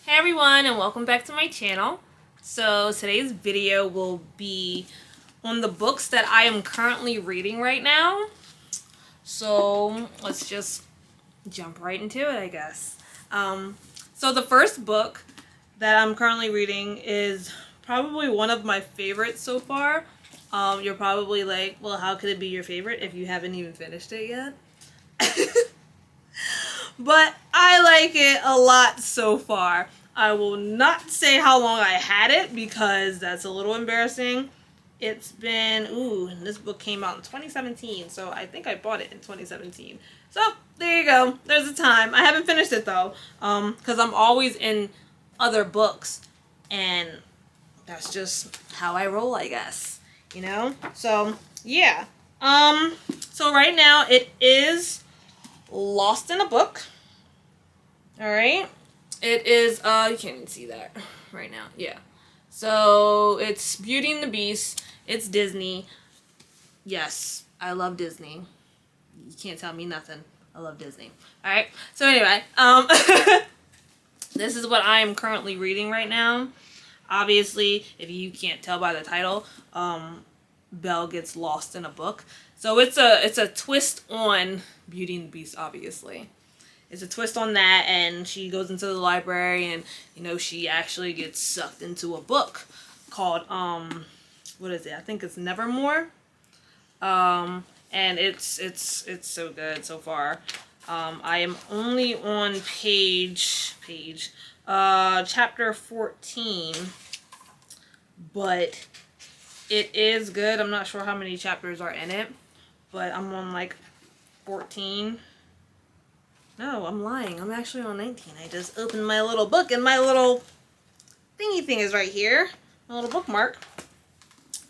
Hey everyone, and welcome back to my channel. So today's video will be on the books that I am currently reading right now. So let's just jump right into it, I guess. So the first book that I'm currently reading is probably one of my favorites so far. You're probably like, well, how could it be your favorite if you haven't even finished it yet? But I like it a lot so far. I will not say how long I had it because that's a little embarrassing. It's been, this book came out in 2017, so I think I bought it in 2017. So there you go. There's a time. I haven't finished it though, because I'm always in other books, and that's just how I roll, I guess. You know? So yeah. So right now it is Lost in a Book. Alright. It is, you can't even see that right now. Yeah. So, it's Beauty and the Beast. It's Disney. Yes, I love Disney. You can't tell me nothing. I love Disney. Alright. So, anyway, this is what I am currently reading right now. Obviously, if you can't tell by the title, Belle gets lost in a book. So, it's a twist on Beauty and the Beast, obviously. It's a twist on that, and she goes into the library, and she actually gets sucked into a book called what is it? I think it's Nevermore. And it's so good so far. I am only on chapter 14, but it is good. I'm not sure how many chapters are in it, but I'm on like 14. No, I'm lying. I'm actually on 19. I just opened my little book, and my little thingy thing is right here. My little bookmark.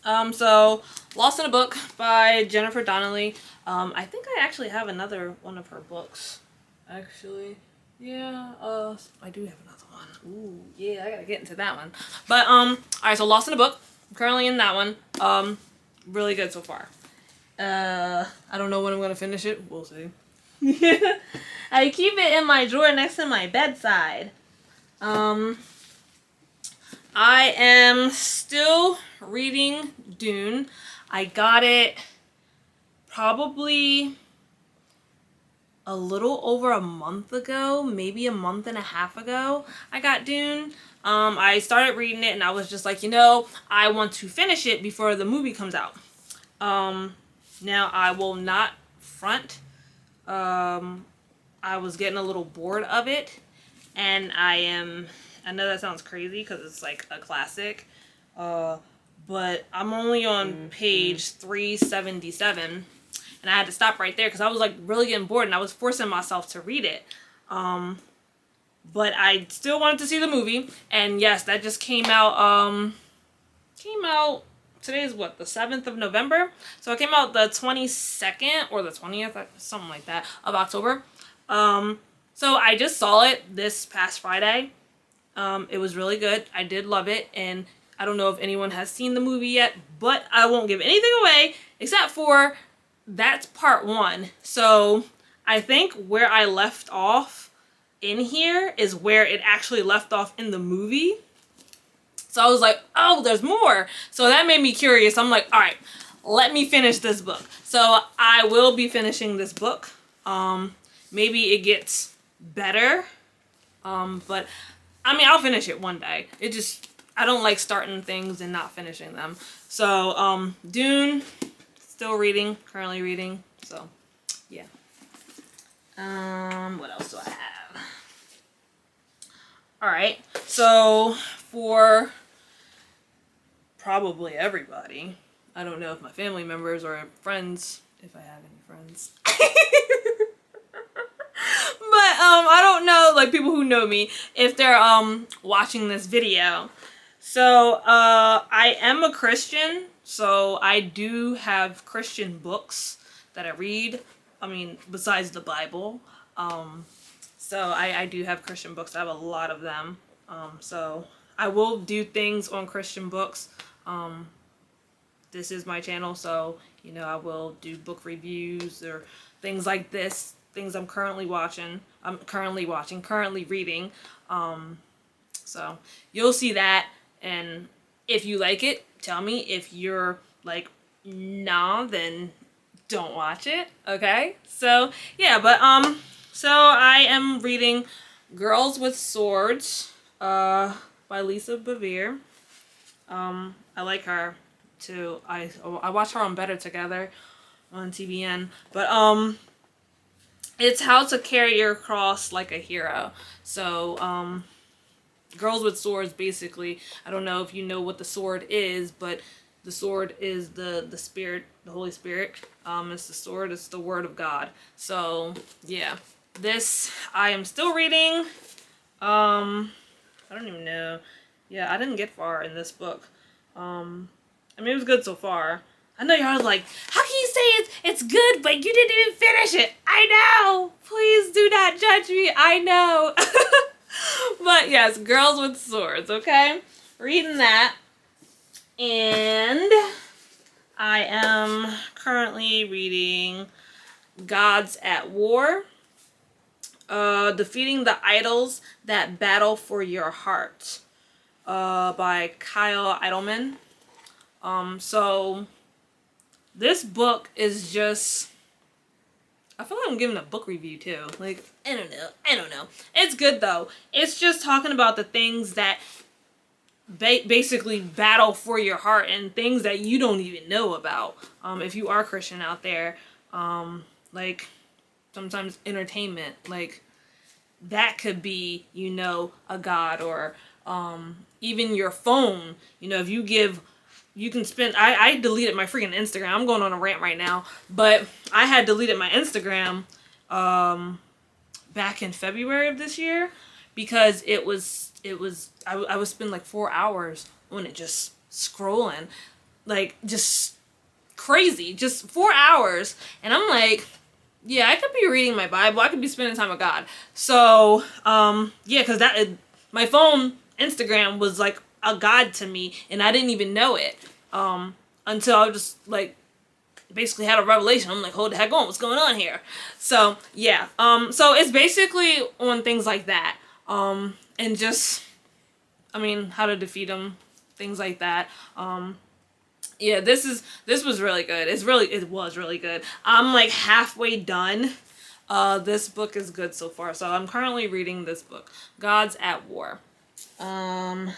So, Lost in a Book by Jennifer Donnelly. I think I actually have another one of her books. Actually, yeah, I do have another one. Ooh, yeah, I gotta get into that one. But, alright, so Lost in a Book. I'm currently in that one. Really good so far. I don't know when I'm gonna finish it. We'll see. I keep it in my drawer next to my bedside. I am still reading Dune. I got it probably a little over a month ago, maybe a month and a half ago. I got Dune. I started reading it, and I was just like, I want to finish it before the movie comes out. Now I will not front. I was getting a little bored of it, and I know that sounds crazy because it's like a classic, but I'm only on page 377, and I had to stop right there because I was like really getting bored, and I was forcing myself to read it. But I still wanted to see the movie, and yes, that just came out, today is what, the 7th of November? So it came out the 22nd or the 20th, something like that, of October. So I just saw it this past Friday. It was really good. I did love it, and I don't know if anyone has seen the movie yet, but I won't give anything away except for that's part 1. So I think where I left off in here is where it actually left off in the movie. So I was like, oh, there's more. So that made me curious. I'm like, all right, let me finish this book. So I will be finishing this book. Maybe it gets better. But I mean, I'll finish it one day. I don't like starting things and not finishing them. So, Dune, still reading, currently reading. So, yeah. What else do I have? Alright, so for probably everybody, I don't know if my family members or friends, if I have any friends. But I don't know, like, people who know me, if they're watching this video. So I am a Christian, so I do have Christian books that I read. I mean, besides the Bible. So I do have Christian books. I have a lot of them. So I will do things on Christian books. This is my channel, so I will do book reviews or things like this. Things I'm currently reading. So you'll see that, and if you like it, tell me. If you're like, nah, then don't watch it. Okay? So yeah, but so I am reading Girls with Swords by Lisa Bevere. I like her too. I watch her on Better Together on TBN. But it's how to carry your cross like a hero. So Girls with Swords, basically, I don't know if you know what the sword is, but the sword is the spirit, the Holy Spirit. It's the sword, it's the word of God. So yeah, this I am still reading. I don't even know. Yeah, I didn't get far in this book. I mean, it was good so far. I know y'all like, how can you say it's good, but you didn't even finish it? I know! Please do not judge me. I know. But yes, Girls with Swords, okay? Reading that. And I am currently reading Gods at War. Defeating the Idols That Battle for Your Heart. By Kyle Idleman. So this book is just, I feel like I'm giving a book review too. Like, I don't know. It's good though. It's just talking about the things that basically battle for your heart and things that you don't even know about. If you are Christian out there, like sometimes entertainment, like that could be, you know, a god, or even your phone. You know, if you give, you can spend, I deleted my freaking Instagram. I'm going on a rant right now, but I had deleted my Instagram back in February of this year because I would spend like 4 hours on it, just scrolling, like just crazy, just 4 hours. And I'm like, yeah, I could be reading my Bible. I could be spending time with God. So, yeah, because my phone, Instagram, was like a god to me, and I didn't even know it until I just, like, basically had a revelation. I'm like, hold the heck on, what's going on here? So, yeah. So it's basically on things like that. And just, I mean, how to defeat them, things like that. Yeah, this was really good. It was really good. I'm like halfway done. This book is good so far. So I'm currently reading this book, Gods at War. And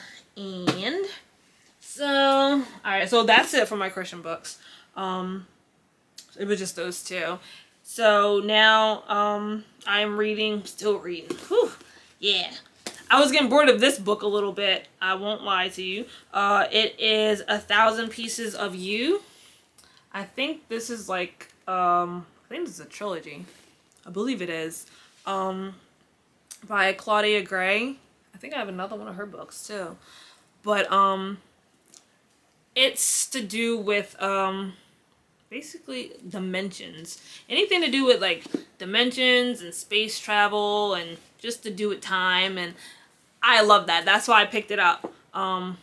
so, alright, so that's it for my Christian books. It was just those two. So now, I'm still reading. Whew, yeah. I was getting bored of this book a little bit. I won't lie to you. It is 1,000 Pieces of You. I think this is like, I think this is a trilogy. I believe it is. By Claudia Gray. I think I have another one of her books too. But, it's to do with, basically dimensions. Anything to do with like dimensions and space travel and just to do with time, and I love that. That's why I picked it up. I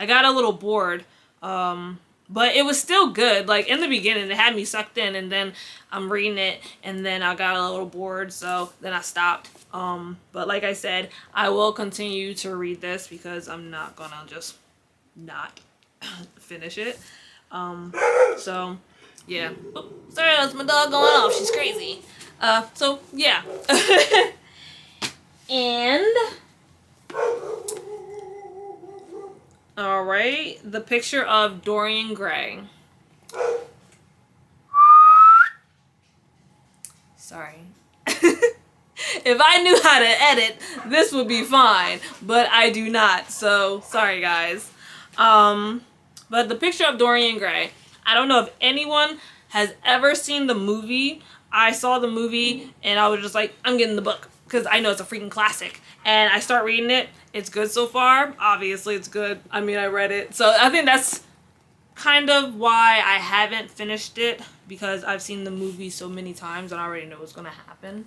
got a little bored, but it was still good. Like in the beginning, it had me sucked in, and then I'm reading it, and then I got a little bored, so then I stopped. But like I said, I will continue to read this because I'm not gonna just not finish it. So yeah. Oh, sorry, that's my dog going off. She's crazy. So yeah. And all right, The Picture of Dorian Gray. Sorry. If I knew how to edit, this would be fine, but I do not. So sorry, guys. But The Picture of Dorian Gray. I don't know if anyone has ever seen the movie. I saw the movie and I was just like, I'm getting the book because I know it's a freaking classic. And I start reading it. It's good so far. Obviously, it's good. I mean, I read it. So I think that's kind of why I haven't finished it, because I've seen the movie so many times and I already know what's going to happen.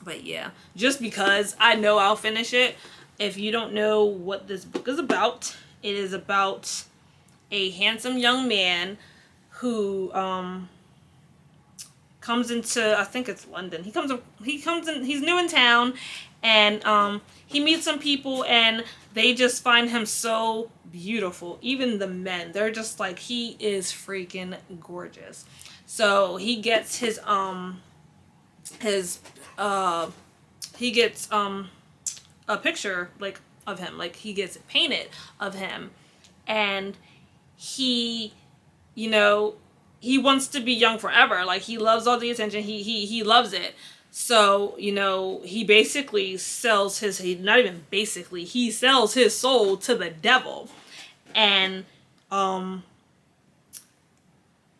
But yeah, just because I know I'll finish it. If you don't know what this book is about, it is about a handsome young man who comes into, I think it's London. He comes in, he's new in town, and he meets some people and they just find him so beautiful. Even the men, they're just like, he is freaking gorgeous. So he gets his he gets a picture like of him, like he gets it painted of him, and he, you know, he wants to be young forever. Like, he loves all the attention. He loves it. So, you know, he basically sells his, not even basically, he sells his soul to the devil. And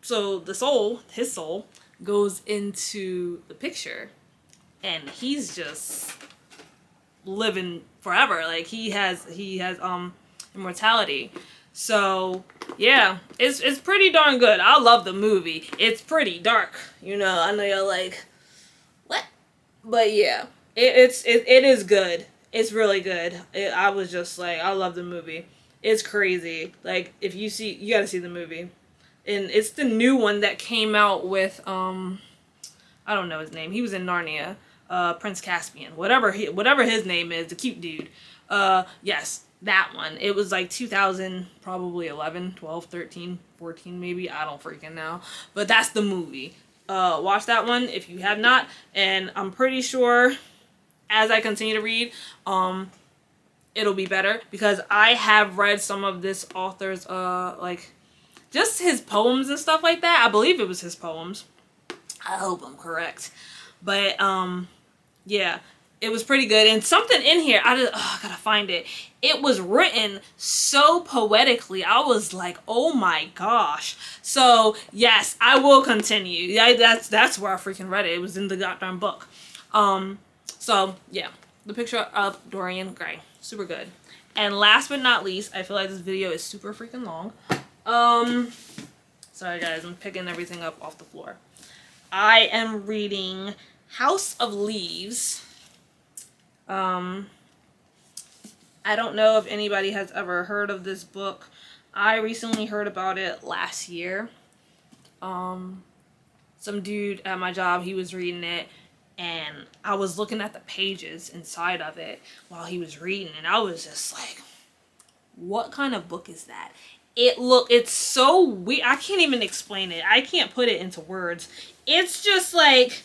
so the soul, his soul, goes into the picture, and he's just living forever. Like, he has immortality. So yeah, it's pretty darn good. I love the movie. It's pretty dark, you know. I know you're like, what? But yeah, it is good. It's really good. I was just like, I love the movie. It's crazy. Like, if you see, you gotta see the movie. And it's the new one that came out with I don't know his name. He was in Narnia. Prince Caspian. Whatever his name is, the cute dude. Yes, that one. It was like 2000, probably 11, 12, 13, 14 maybe. I don't freaking know. But that's the movie. Watch that one if you have not. And I'm pretty sure as I continue to read, it'll be better, because I have read some of this author's like just his poems and stuff like that. I believe it was his poems. I hope I'm correct. But yeah, it was pretty good. And something in here, I gotta find it. It was written so poetically. I was like, oh my gosh. So yes, I will continue. Yeah, that's where I freaking read it. It was in the goddamn book. So yeah, The Picture of Dorian Gray, super good. And last but not least, I feel like this video is super freaking long. Sorry guys, I'm picking everything up off the floor. I am reading House of Leaves. I don't know if anybody has ever heard of this book. I recently heard about it last year. Some dude at my job, he was reading it, and I was looking at the pages inside of it while he was reading, and I was just like, what kind of book is that? It's so weird. I can't even explain it. I can't put it into words. It's just like,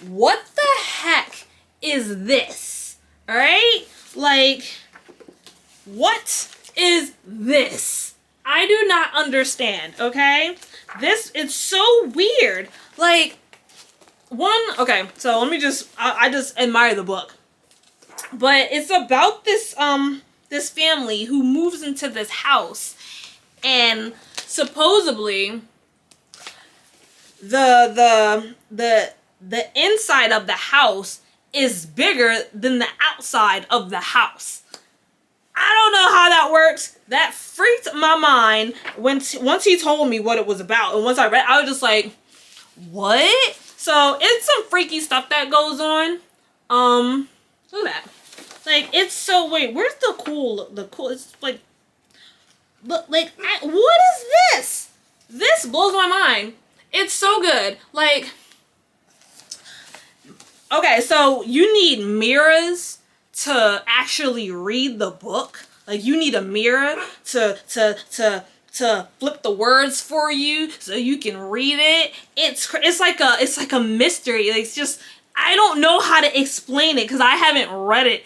what the heck is this? Alright? Like, what is this? I do not understand, okay? It's so weird. Like, okay, so let me I just admire the book. But it's about this, this family who moves into this house, and supposedly the inside of the house is bigger than the outside of the house. I don't know how that works. That freaked my mind once he told me what it was about. And once I read, I was just like, what? So it's some freaky stuff that goes on. Look at that. Like, it's so weird. Where's the cool, it's like, look, like, what is this? This blows my mind. It's so good. Like, okay, so you need mirrors to actually read the book. Like, you need a mirror to flip the words for you so you can read it. It's like a mystery. It's just, I don't know how to explain it because I haven't read it.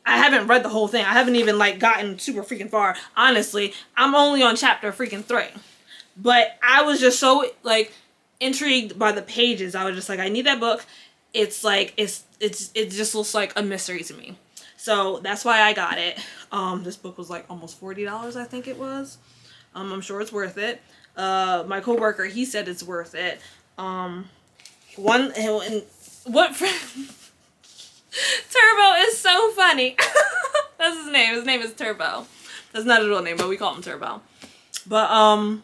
I haven't read the whole thing. I haven't even like gotten super freaking far. Honestly, I'm only on chapter freaking 3. But I was just so like intrigued by the pages. I was just like, I need that book. It's like it just looks like a mystery to me. So that's why I got it. This book was like almost $40, I think it was. I'm sure it's worth it. My coworker, he said it's worth it. Turbo is so funny. That's his name. His name is Turbo. That's not his real name, but we call him Turbo. But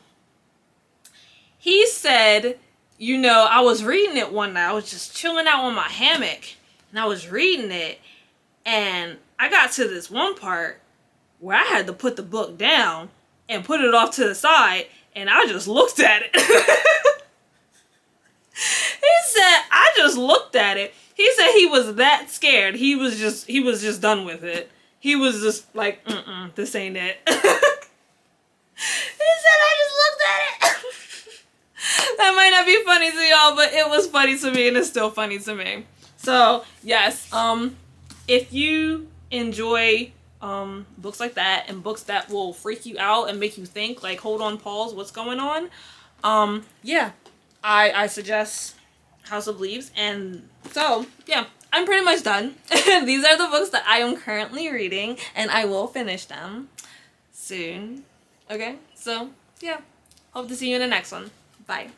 he said, you know, I was reading it one night. I was just chilling out on my hammock, and I was reading it, and I got to this one part where I had to put the book down and put it off to the side, and I just looked at it. He said, I just looked at it. He said he was that scared. He was just done with it. He was just like, this ain't it. He said I just looked at it. That might not be funny to y'all, but it was funny to me and it's still funny to me. So yes, if you enjoy books like that and books that will freak you out and make you think, like, hold on, pause, what's going on? Yeah, I suggest House of Leaves. And so yeah, I'm pretty much done. These are the books that I am currently reading, and I will finish them soon. Okay, so yeah, hope to see you in the next one. Bye.